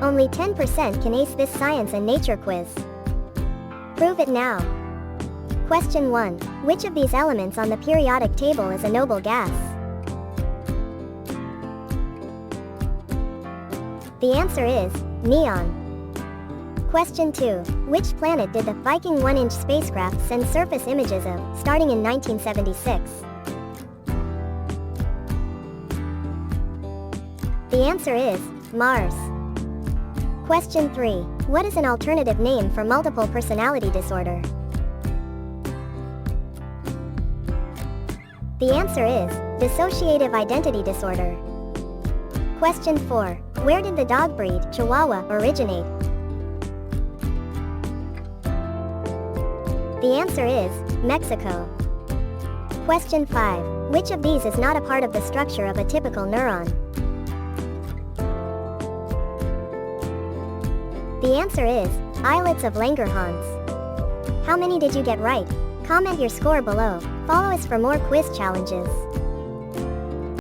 Only 10% can ace this science and nature quiz. Prove it now. Question 1. Which of these elements on the periodic table is a noble gas? The answer is neon. Question 2. Which planet did the Viking 1-inch spacecraft send surface images of, starting in 1976? The answer is Mars. Question 3. What is an alternative name for multiple personality disorder? The answer is dissociative identity disorder. Question 4. Where did the dog breed, Chihuahua, originate? The answer is Mexico. Question 5. Which of these is not a part of the structure of a typical neuron? The answer is islets of Langerhans. How many did you get right? Comment your score below. Follow us for more quiz challenges.